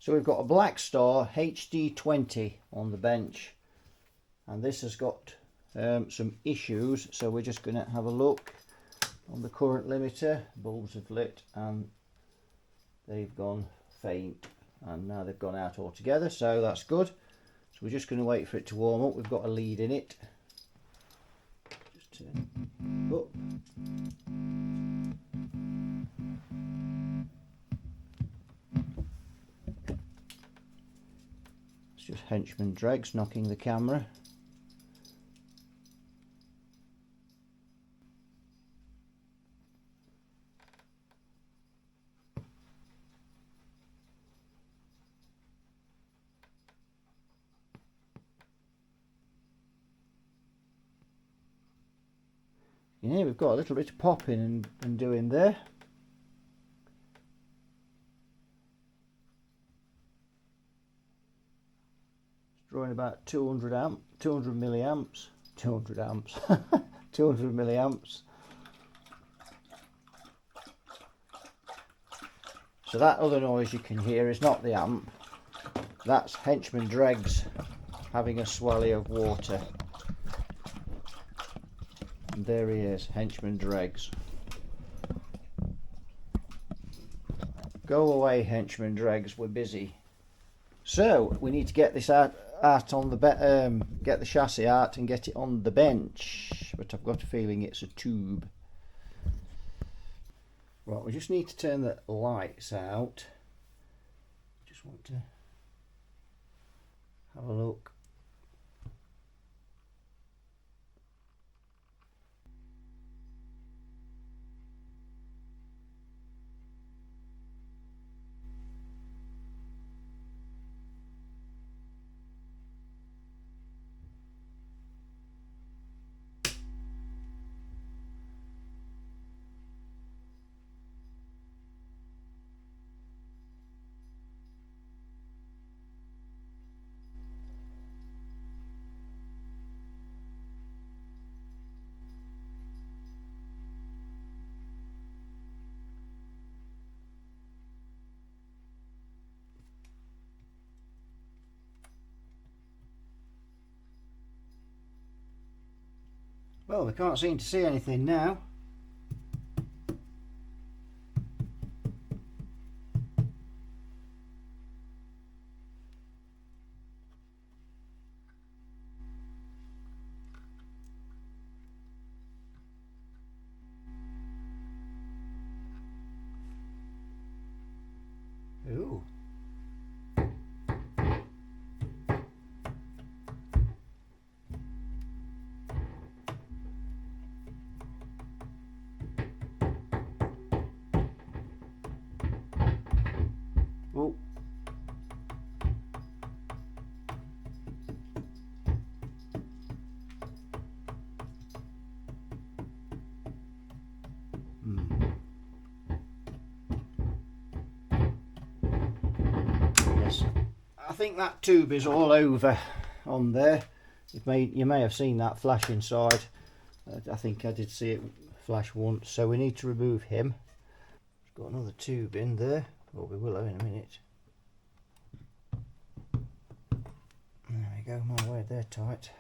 So we've got a Blackstar HT20 on the bench, and this has got some issues, so we're just going to have a look on the current limiter. Bulbs have lit and they've gone faint, and now they've gone out altogether, so that's good. So we're just going to wait for it to warm up. We've got a lead in it. Just turn up. It's just henchman dregs knocking the camera. Yeah, we've got a little bit of popping and doing there. It's drawing about 200 milliamps, 200 amps, 200 milliamps. So that other noise you can hear is not the amp. That's henchman dregs having a swally of water. And there he is, henchman dregs. Go away, henchman dregs, we're busy. So we need to get this out on the get the chassis out and get it on the bench, but I've got a feeling it's a tube. Right, we just need to turn the lights out. Just want to have a look. Well, we can't seem to see anything now. Ooh. Oh. Yes, I think that tube is all over on there. You may have seen that flash inside. I think I did see it flash once, so we need to remove him. Got another tube in there. Well, we will in a minute. There we go, my word, they're tight.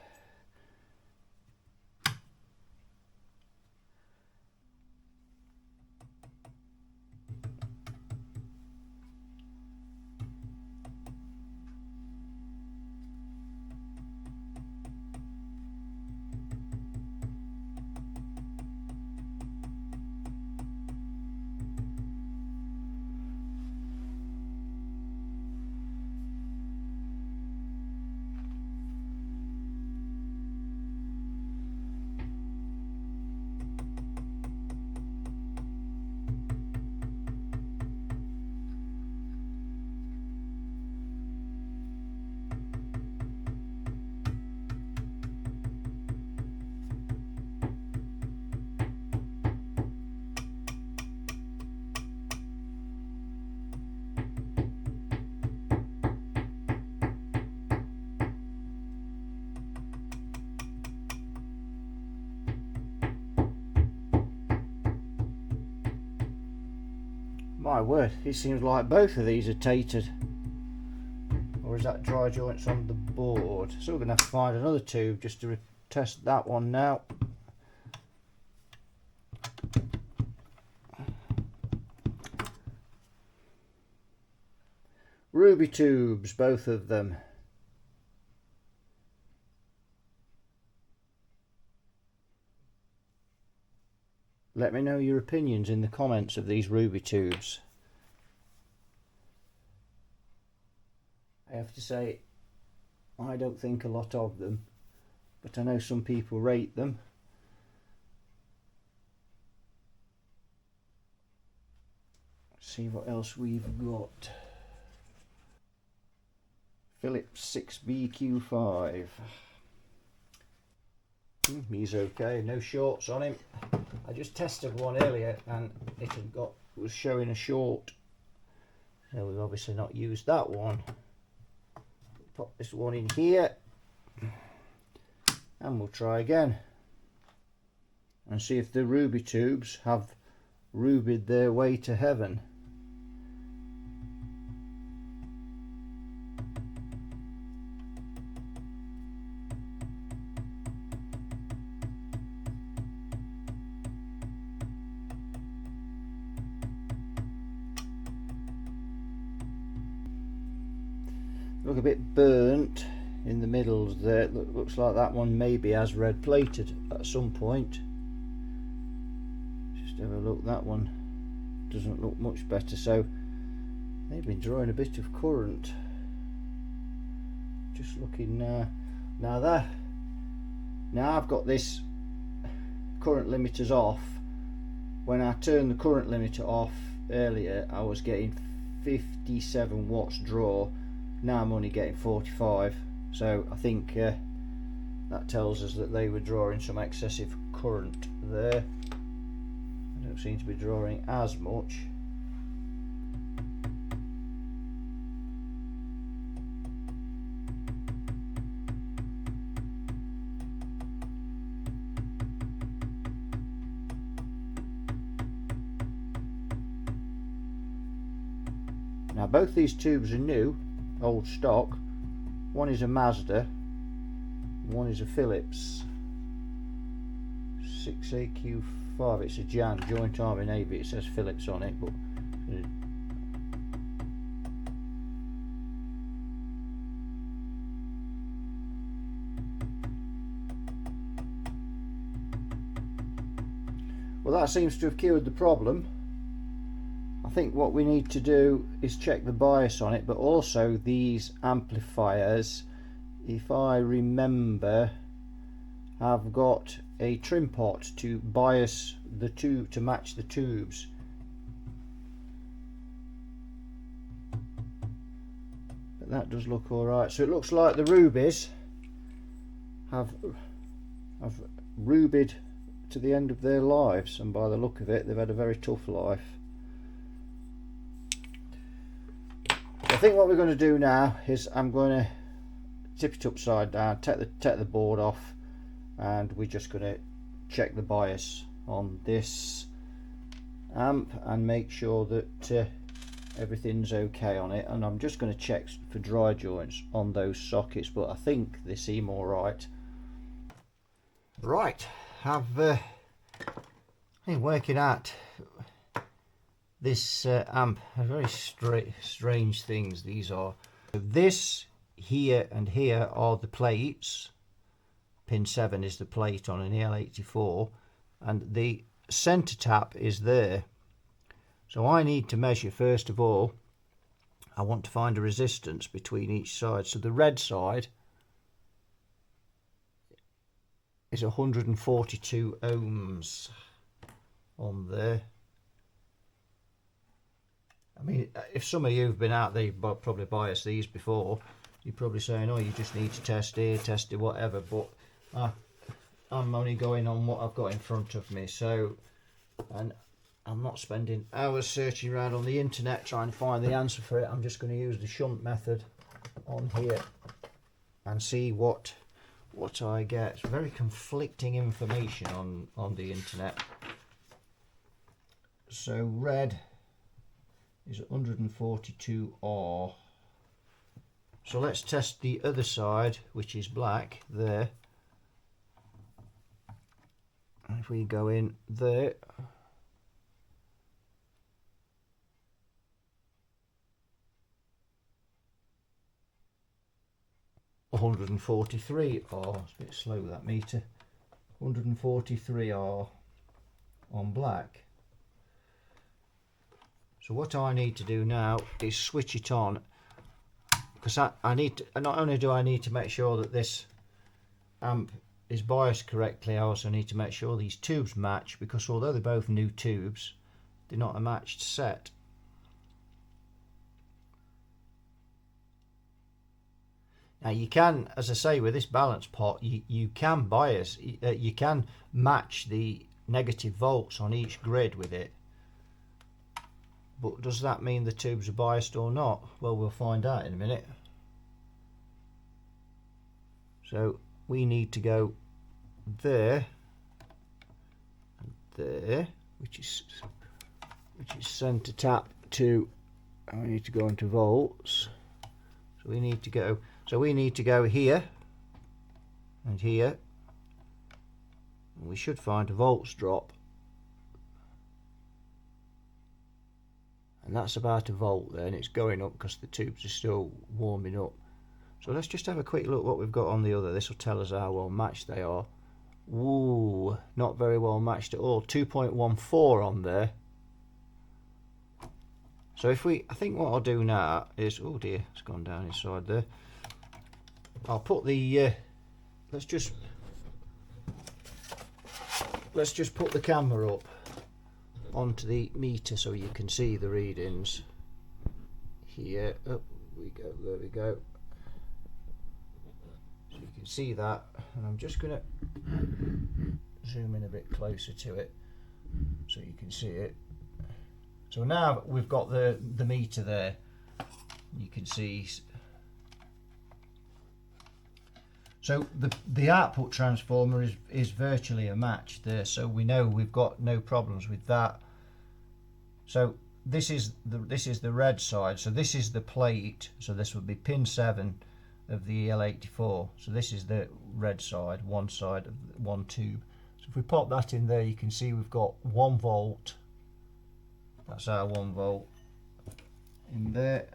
My word, it seems like both of these are tatered. is that dry joints on the board. So we're going to have to find another tube just to test that one now. Ruby tubes, both of them. Let me know your opinions in the comments of these Ruby tubes. I have to say, I don't think a lot of them, but I know some people rate them. Let's see what else we've got. Philips 6BQ5. He's okay, no shorts on him. I just tested one earlier and it was showing a short, so we've obviously not used that one. Pop this one in here and we'll try again and see if the Ruby tubes have rubied their way to heaven. Look a bit burnt in the middles there. Looks like that one maybe has red plated at some point. Just have a look. That one doesn't look much better, so they've been drawing a bit of current. Just looking now I've got this current limiters off. When I turned the current limiter off earlier, I was getting 57 watts draw. Now I'm only getting 45, so I think that tells us that they were drawing some excessive current there. I don't seem to be drawing as much. Now both these tubes are new, old stock. One is a Mazda, one is a Philips 6AQ5. It's a Jan, Joint Army Navy. It says Philips on it, but well, that seems to have cured the problem. I think what we need to do is check the bias on it, but also these amplifiers, if I remember, have got a trim pot to bias the tube to match the tubes. But that does look alright. So it looks like the rubies have rubied to the end of their lives, and by the look of it, they've had a very tough life. I think what we're going to do now is I'm going to tip it upside down, take the board off, and we're just going to check the bias on this amp and make sure that everything's okay on it. And I'm just going to check for dry joints on those sockets, but I think they seem all right. Right, I've been working out this amp. Very strange things these are. This here and here are the plates. Pin 7 is the plate on an EL84, and the center tap is there. So I need to measure, first of all, I want to find a resistance between each side. So the red side is 142 ohms on there. I mean, if some of you have been out there, you've probably biased these before, you're probably saying, oh, you just need to test here, test it, whatever, but I'm only going on what I've got in front of me. So, and I'm not spending hours searching around on the internet trying to find the answer for it. I'm just going to use the shunt method on here and see what I get. It's very conflicting information on the internet. So red is 142R, So let's test the other side, which is black there. And if we go in there, $143 R. It's a bit slow that meter. 143 R on black. So what I need to do now is switch it on, because I need to, not only do I need to make sure that this amp is biased correctly, I also need to make sure these tubes match, because although they're both new tubes, they're not a matched set. Now you can, as I say, with this balance pot, you can bias, you can match the negative volts on each grid with it. But does that mean the tubes are biased or not? Well, we'll find out in a minute. So we need to go there and there, which is center tap to, and we need to go into volts. So we need to go here and here, and we should find a volts drop, and that's about a volt there, and it's going up because the tubes are still warming up. So let's just have a quick look what we've got on the other. This will tell us how well matched they are. Ooh, not very well matched at all. 2.14 on there. So if I think what I'll do now is, oh dear, it's gone down inside there. I'll put the, let's just put the camera up onto the meter so you can see the readings. Here, up we go, there we go. So you can see that, and I'm just going to zoom in a bit closer to it so you can see it. So now we've got the meter there. You can see. So the output transformer is virtually a match there, so we know we've got no problems with that. So this is the red side. So this is the plate. So this would be pin 7 of the EL84. So this is the red side, one side of one tube. So if we pop that in there, you can see we've got 1 volt. That's our 1 volt in there.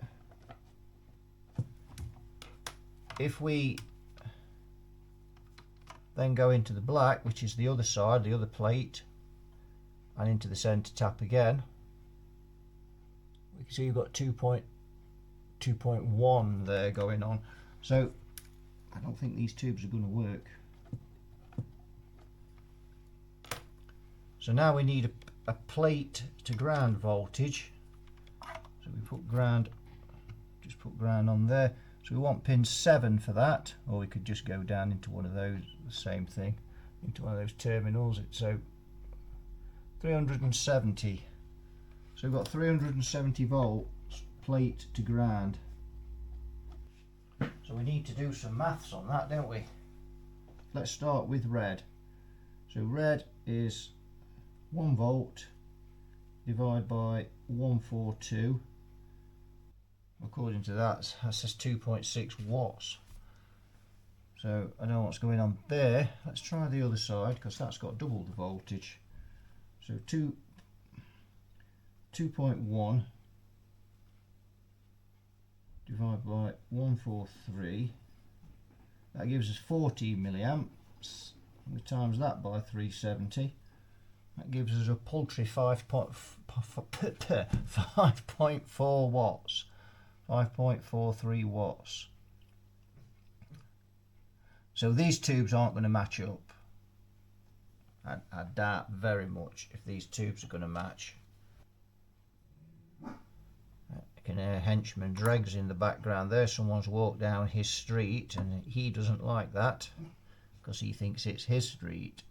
If we then go into the black, which is the other side, the other plate, and into the center tap again, we can see you've got 2.1 there going on. So I don't think these tubes are going to work. So now we need a plate to ground voltage. So we put ground, just put ground on there. So we want pin 7 for that, or we could just go down into one of those, the same thing, into one of those terminals. So 370. So we've got 370 volts plate to ground. So we need to do some maths on that, don't we? Let's start with red. So red is 1 volt divided by 142. According to that says 2.6 watts. So I don't know what's going on there. Let's try the other side, because that's got double the voltage. So 2.1 divided by 143, that gives us 14 milliamps. We times that by 370, that gives us a paltry 5.4 watts, 5.43 watts. So these tubes aren't going to match up. I doubt very much if these tubes are going to match. I can hear henchman dregs in the background there. Someone's walked down his street and he doesn't like that because he thinks it's his street.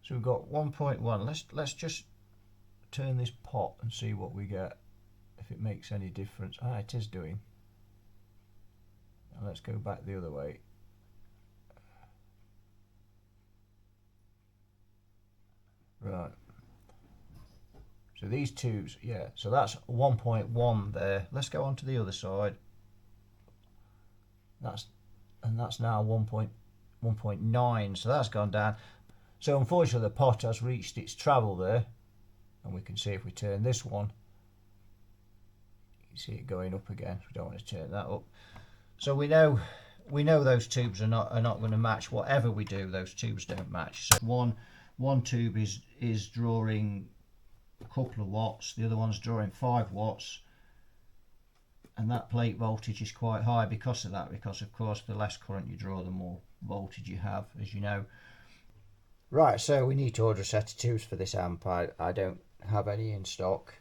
So we've got 1.1. Let's just turn this pot and see what we get, if it makes any difference. Ah, it is doing. Now let's go back the other way. Right. So these tubes, yeah, so that's 1.1 there. Let's go on to the other side. that's now 1.9, so that's gone down. So unfortunately the pot has reached its travel there, and we can see if we turn this one, you see it going up again. We don't want to turn that up. So we know those tubes are not going to match. Whatever we do, those tubes don't match. So one tube is drawing a couple of watts, the other one's drawing 5 watts, and that plate voltage is quite high because of that, because of course the less current you draw, the more voltage you have, as you know. Right, so we need to order a set of tubes for this amp. I don't have any in stock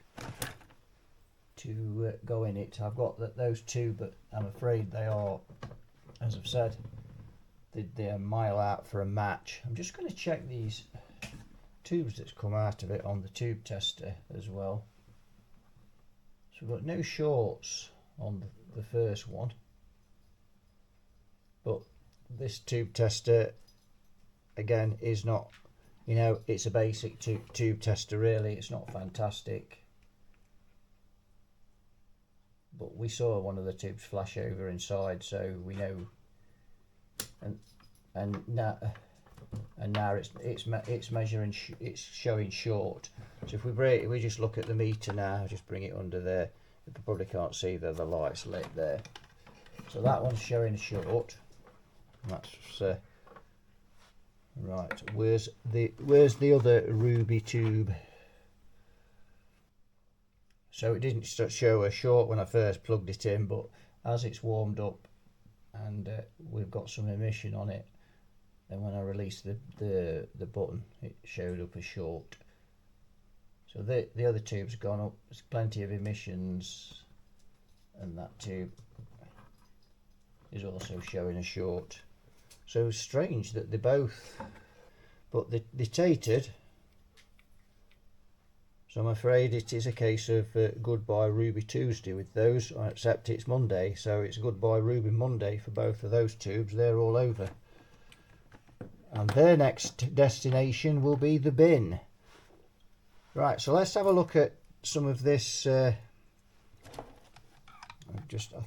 to go in it. I've got those two, but I'm afraid they are, as I've said, they're a mile out for a match. I'm just going to check these tubes that's come out of it on the tube tester as well. So we've got no shorts on the first one, but this tube tester again is not, you know, it's a basic tube tester really. It's not fantastic, but we saw one of the tubes flash over inside, so we know. And now it's measuring, it's showing short. So if we just look at the meter now, just bring it under there. You probably can't see the light's lit there. So that one's showing short. That's right. Where's the other Ruby tube? So it didn't show a short when I first plugged it in, but as it's warmed up and we've got some emission on it, then when I released the button, it showed up as short. So the other tube's gone up. There's plenty of emissions, and that tube is also showing a short. So strange that they both, but they tatered. So I'm afraid it is a case of goodbye Ruby Tuesday with those, except it's Monday, so it's goodbye Ruby Monday for both of those tubes. They're all over. And their next destination will be the bin. Right, so let's have a look at some of this. I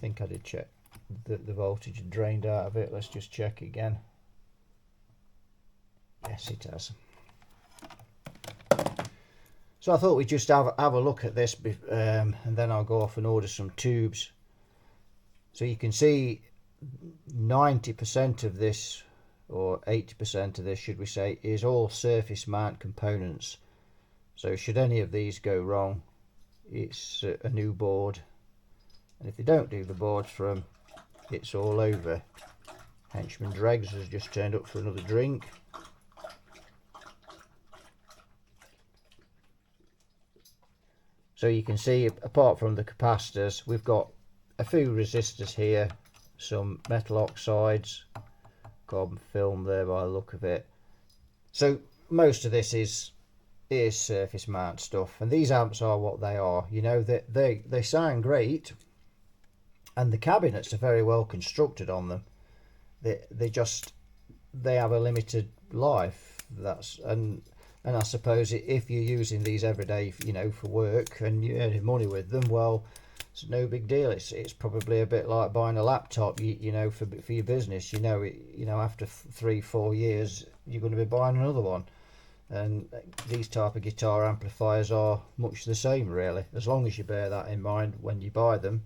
think I did check that the voltage had drained out of it. Let's just check again. Yes, it has. So I thought we'd just have a look at this, and then I'll go off and order some tubes. So you can see 90% of this, or 80% of this should we say, is all surface mount components. So should any of these go wrong, it's a new board, and if they don't do the boards for them, it's all over. Henchman Dregs has just turned up for another drink. So you can see, apart from the capacitors, we've got a few resistors here, some metal oxides, carbon film there by the look of it. So most of this is surface mount stuff, and these amps are what they are. You know, they sound great, and the cabinets are very well constructed on them. They have a limited life. And I suppose if you're using these every day, you know, for work, and you're earning money with them, well, it's no big deal. It's probably a bit like buying a laptop, you know, for your business. You know, after 3-4 years, you're going to be buying another one. And these type of guitar amplifiers are much the same, really. As long as you bear that in mind when you buy them,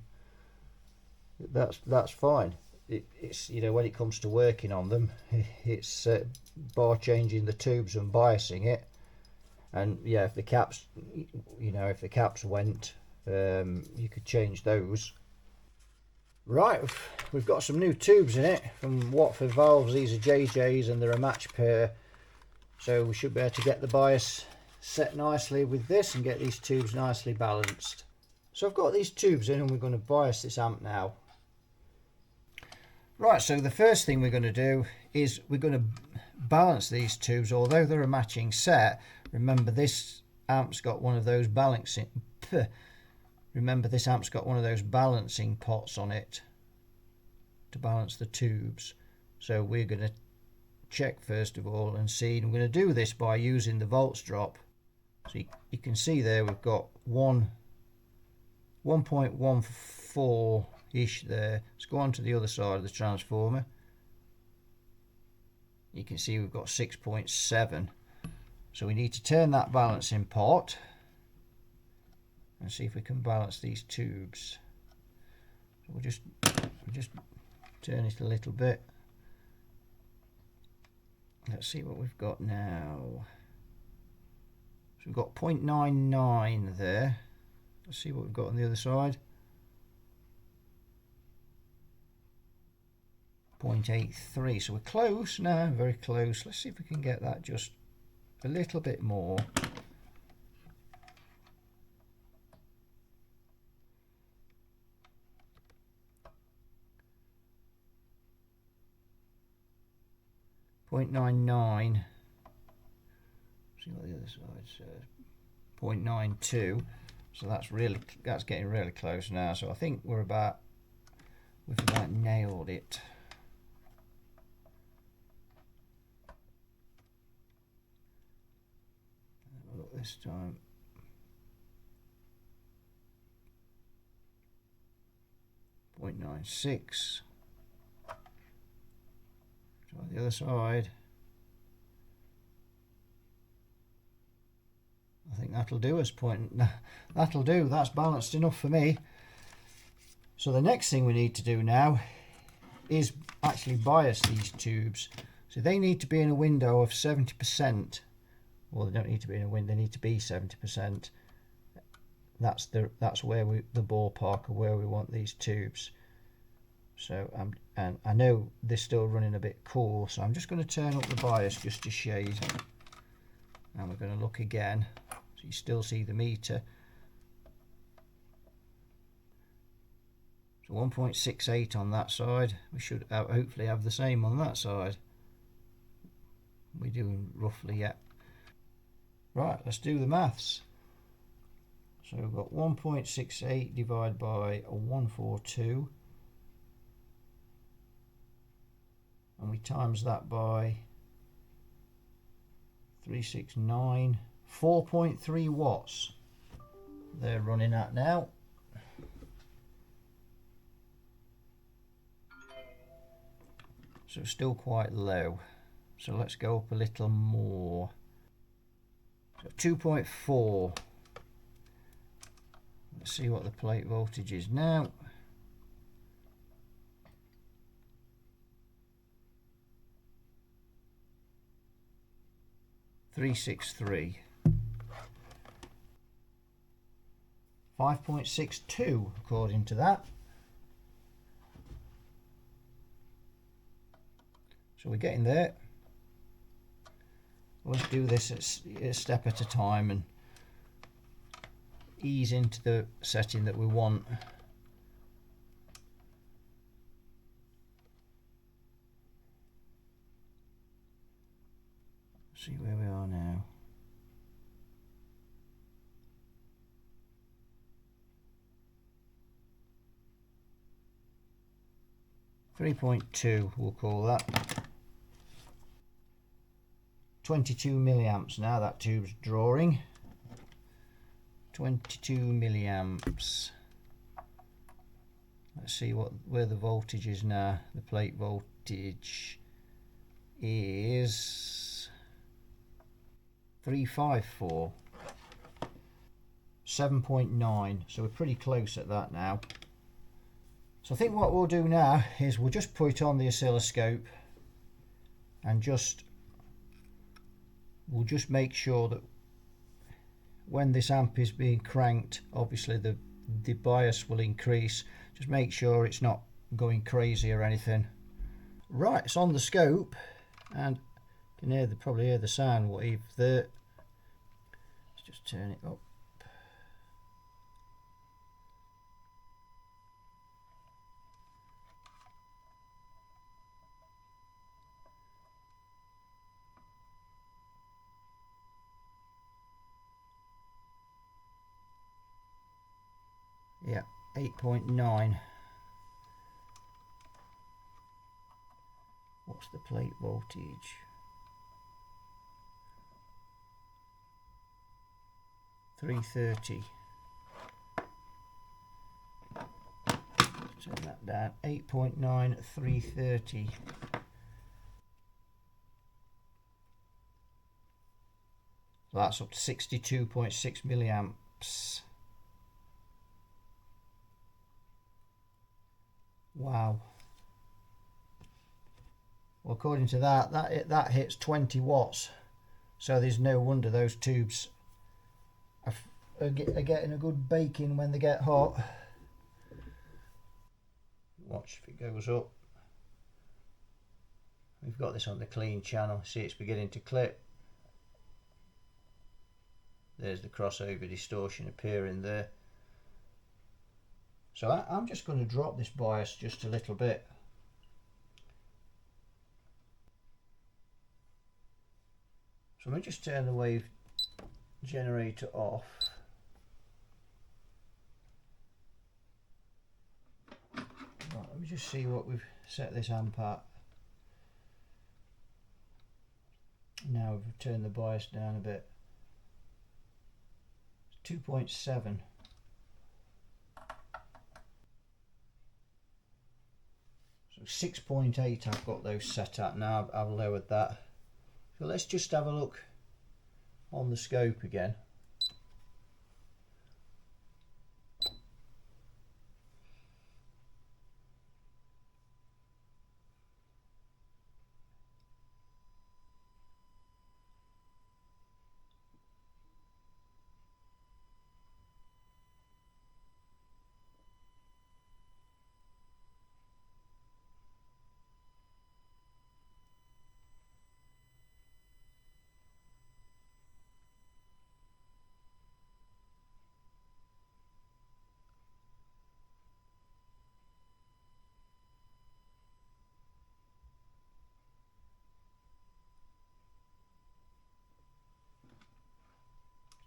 that's fine. It's, you know, when it comes to working on them, it's bar changing the tubes and biasing it. And yeah, if the caps, you know, if the caps went, you could change those. Right, we've got some new tubes in it from Watford Valves. These are JJ's and they're a match pair. So we should be able to get the bias set nicely with this and get these tubes nicely balanced. So I've got these tubes in and we're going to bias this amp now. Right, so the first thing we're going to do is we're going to balance these tubes. Although they're a matching set, remember this amp's got one of those balancing pots on it to balance the tubes. So we're going to check first of all and see, and we're going to do this by using the volts drop. So you can see there we've got 1.14 ish there. Let's go on to the other side of the transformer. You can see we've got 6.7. So we need to turn that balancing pot and see if we can balance these tubes. So we'll just turn it a little bit. Let's see what we've got now. So we've got 0.99 there. Let's see what we've got on the other side. 0.83. So we're close now, very close. Let's see if we can get that just a little bit more. .99. See what the other side says. 0.92. So that's getting really close now. So I think we've about nailed it. Have a look this time. .96. Try the other side. I think that'll do us. That'll do. That's balanced enough for me. So the next thing we need to do now is actually bias these tubes. So they need to be in a window of 70%. Well, they don't need to be in a window. They need to be 70%. That's where the ballpark of where we want these tubes. So and I know they're still running a bit cool, so I'm just going to turn up the bias just a shade, and we're going to look again. So you still see the meter. So 1.68 on that side. We should hopefully have the same on that side. We're doing roughly, yeah. Right, let's do the maths. So we've got 1.68 divided by 142. And we times that by 369, 4.3 watts they're running at now. So still quite low. So let's go up a little more. So 2.4. Let's see what the plate voltage is now. 363. 5.62 according to that. So we're getting there. Let's do this a step at a time and ease into the setting that we want. See where we are now. .2 we'll call that. 22 milliamps now that tube's drawing. 22 milliamps. Let's see where the voltage is now. The plate voltage is 354. 7.9. So we're pretty close at that now. So I think what we'll do now is we'll just put on the oscilloscope and we'll just make sure that when this amp is being cranked, obviously the bias will increase. Just make sure it's not going crazy or anything. Right, it's on the scope and you can probably hear the sound wave there. Let's just turn it up. Yeah, 8.9. What's the plate voltage? 330. turn that down, 8.9 330. So that's up to 62.6 milliamps. Wow. Well, according to that hits 20 watts. So there's no wonder those tubes are getting a good baking when they get hot. Watch if it goes up. We've got this on the clean channel. See, it's beginning to clip. There's the crossover distortion appearing there. So I'm just going to drop this bias just a little bit. So I'm going to just turn the wave generator off. Right, let me just see what we've set this amp at. Now we've turned the bias down a bit. 2.7. So 6.8 I've got those set at now. I've lowered that. So let's just have a look on the scope again.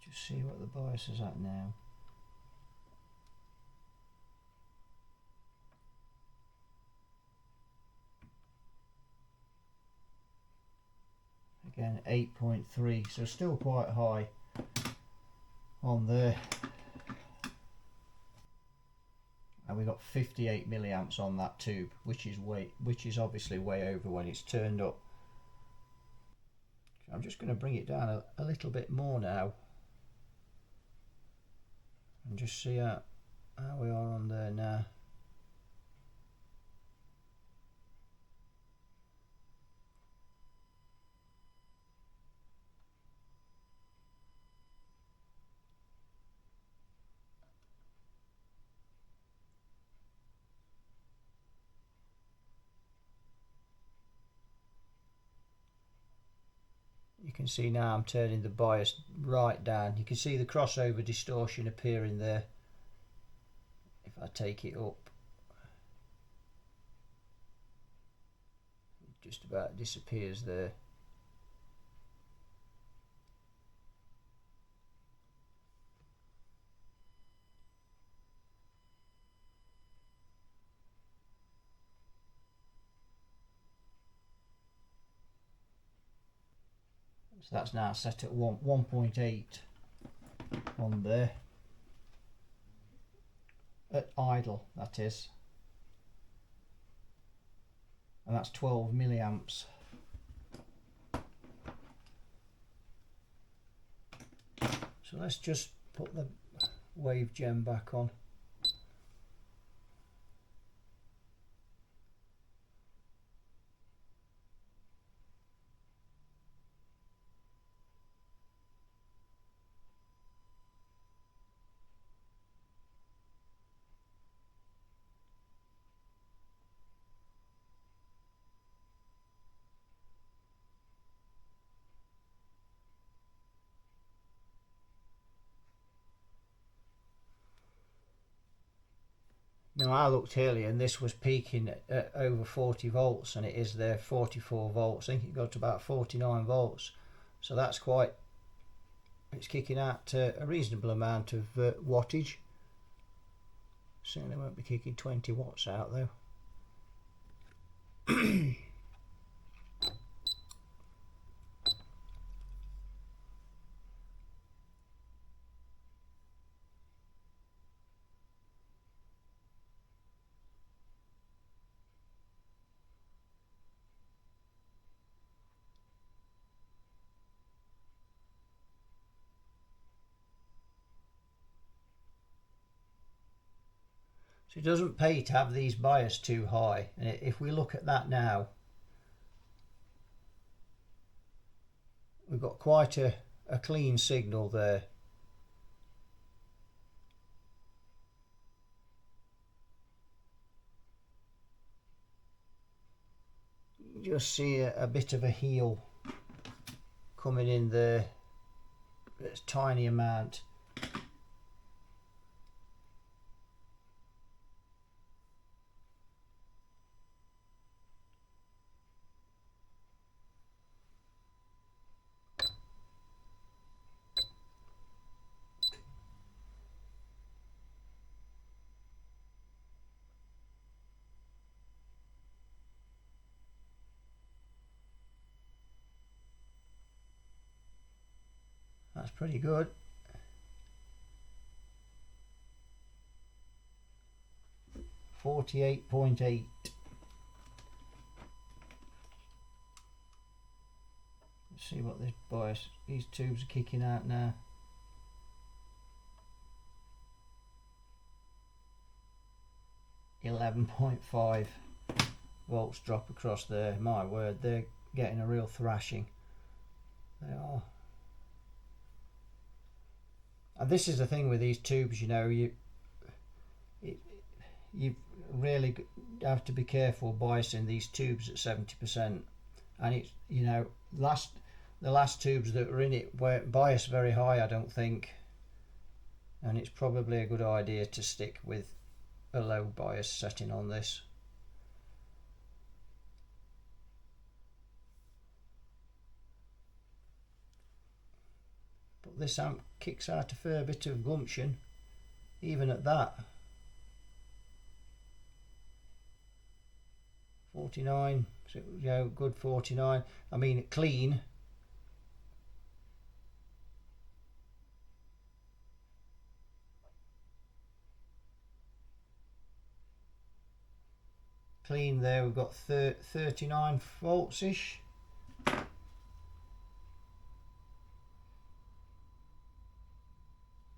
Just see what the bias is at now. Again, 8.3, so still quite high on there. And we got 58 milliamps on that tube, which is obviously way over when it's turned up. I'm just going to bring it down a little bit more now, and just see how we are on there now. You can see now I'm turning the bias right down. You can see the crossover distortion appearing there. If I take it up, it just about disappears there. So that's now set at 1.8 on there. At idle, that is. And that's 12 milliamps. So let's just put the wave gem back on. Now I looked earlier and this was peaking at over 40 volts, and it is there 44 volts. I think it got to about 49 volts. So that's quite, it's kicking out a reasonable amount of wattage. Certainly won't be kicking 20 watts out though. So it doesn't pay to have these bias too high, and if we look at that now, we've got quite a clean signal there. You just see a bit of a heel coming in there, it's a tiny amount. That's pretty good. $48.8. Let's see what this bias, these tubes are kicking out now. $11.5 volts drop across there. My word, they're getting a real thrashing. They are. And this is the thing with these tubes, you know, you really have to be careful biasing these tubes at 70%. And it's, you know, the last tubes that were in it weren't biased very high, I don't think. And it's probably a good idea to stick with a low bias setting on this. But this amp kicks out a fair bit of gumption, even at that. 49, so, you know, good 49. I mean, clean. Clean there, we've got 39 volts ish.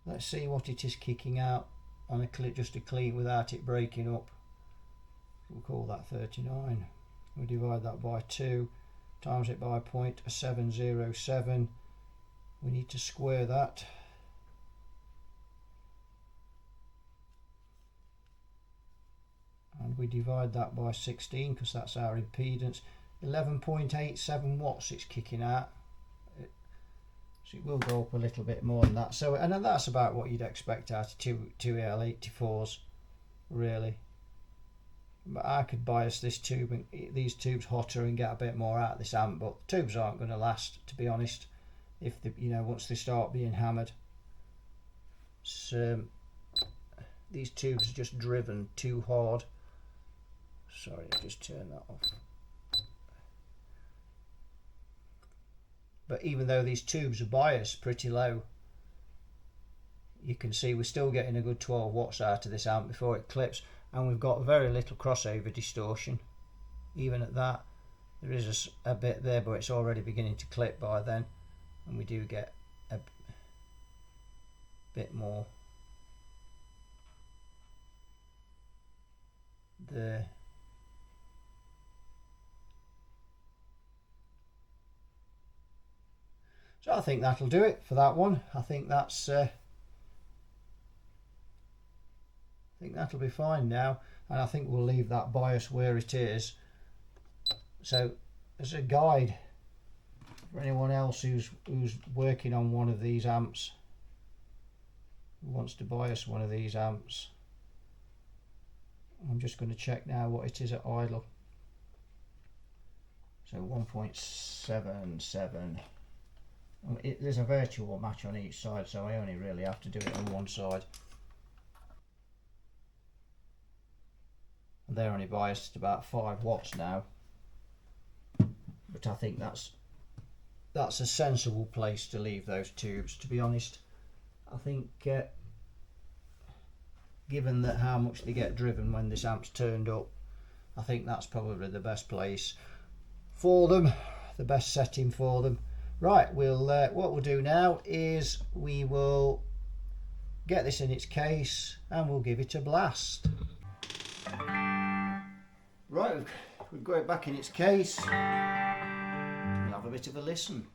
Let's see what it is kicking out on a just a clean without it breaking up. We'll call that 39. We divide that by 2, times it by 0.707. We need to square that. And we divide that by 16 because that's our impedance. 11.87 watts it's kicking out. So it will go up a little bit more than that. So, and that's about what you'd expect out of two EL84s, really. But I could bias this tube and these tubes hotter and get a bit more out of this amp, but the tubes aren't going to last, to be honest, if they, you know, once they start being hammered. So these tubes are just driven too hard. Sorry, I'll just turn that off. But even though these tubes are biased pretty low, you can see we're still getting a good 12 watts out of this amp before it clips, and we've got very little crossover distortion. Even at that, there is a bit there, but it's already beginning to clip by then, and we do get a bit more there. So I think that'll do it for that one. I think that's I think that'll be fine now, and I think we'll leave that bias where it is. So as a guide for anyone else who's working on one of these amps, who wants to bias one of these amps, I'm just going to check now what it is at idle. So 1.77. There's a virtual match on each side, so I only really have to do it on one side. And they're only biased at about 5 watts now, but I think that's a sensible place to leave those tubes, to be honest. I think given that how much they get driven when this amp's turned up, I think that's probably the best place for them, the best setting for them. Right, we'll what we'll do now is we will get this in its case and we'll give it a blast. Right, we've got it back in its case. We'll have a bit of a listen.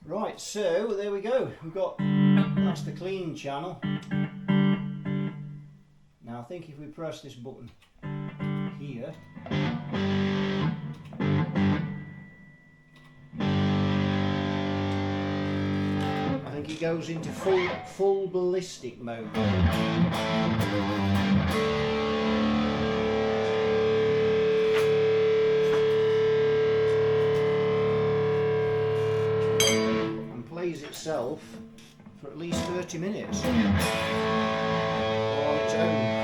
Right, so there we go. We've got, that's the clean channel. Now I think if we press this button here, I think it goes into full ballistic mode. Plays itself for at least 30 minutes all on its own.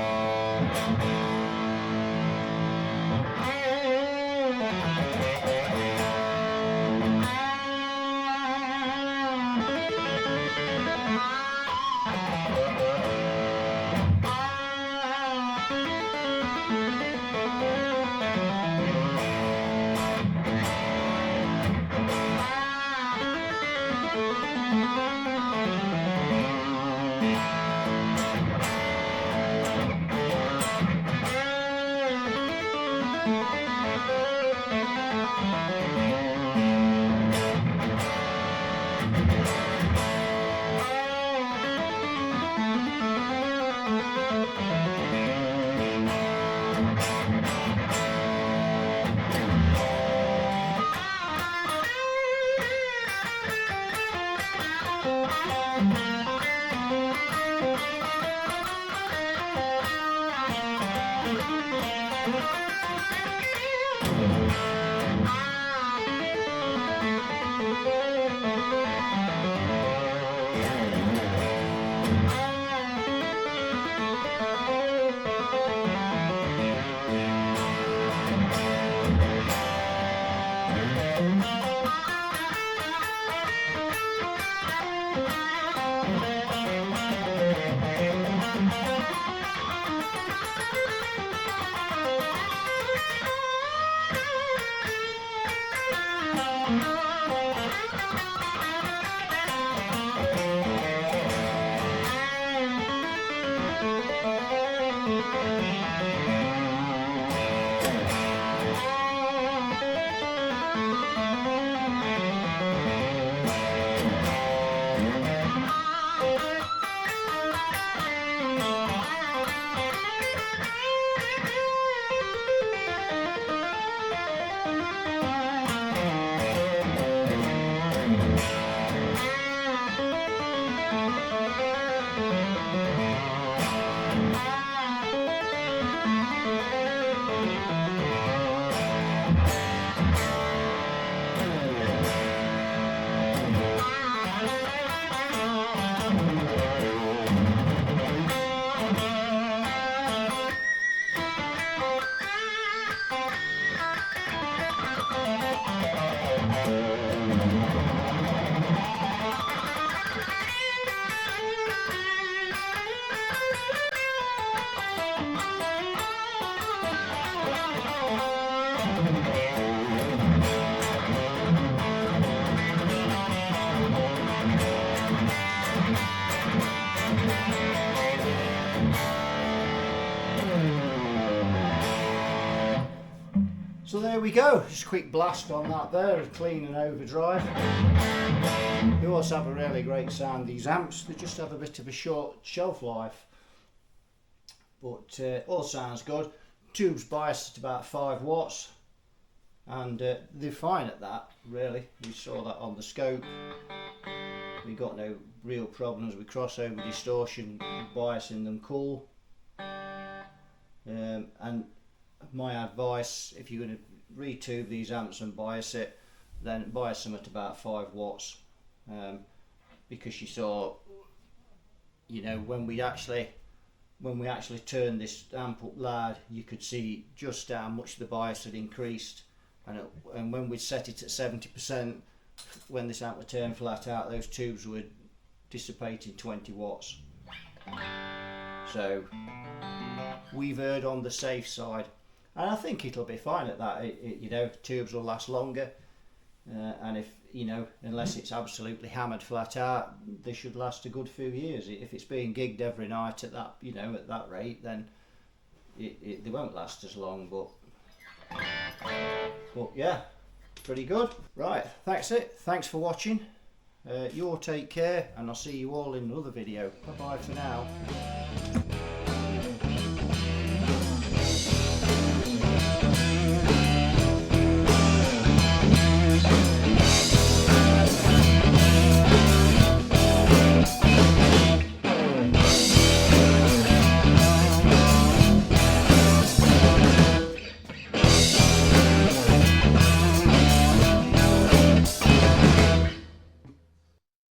So there we go, just a quick blast on that there, clean and overdrive. They also have a really great sound, these amps. They just have a bit of a short shelf life, but all sounds good. Tubes biased at about 5 watts, and they're fine at that, really. We saw that on the scope. We got no real problems with crossover distortion, biasing them cool. And my advice, if you're going to retube these amps and bias it, then bias them at about 5 watts, because you saw, you know, when we actually turned this amp up loud, you could see just how much the bias had increased, and when we set it at 70%, when this amp would turn flat out, those tubes were dissipating 20 watts. So we've erred on the safe side, and I think it'll be fine at that. You know, tubes will last longer, and if, you know, unless it's absolutely hammered flat out, they should last a good few years. If it's being gigged every night at that, you know, at that rate, then they won't last as long. But yeah, pretty good. Right, that's it. Thanks for watching. You all take care, and I'll see you all in another video. Bye bye for now.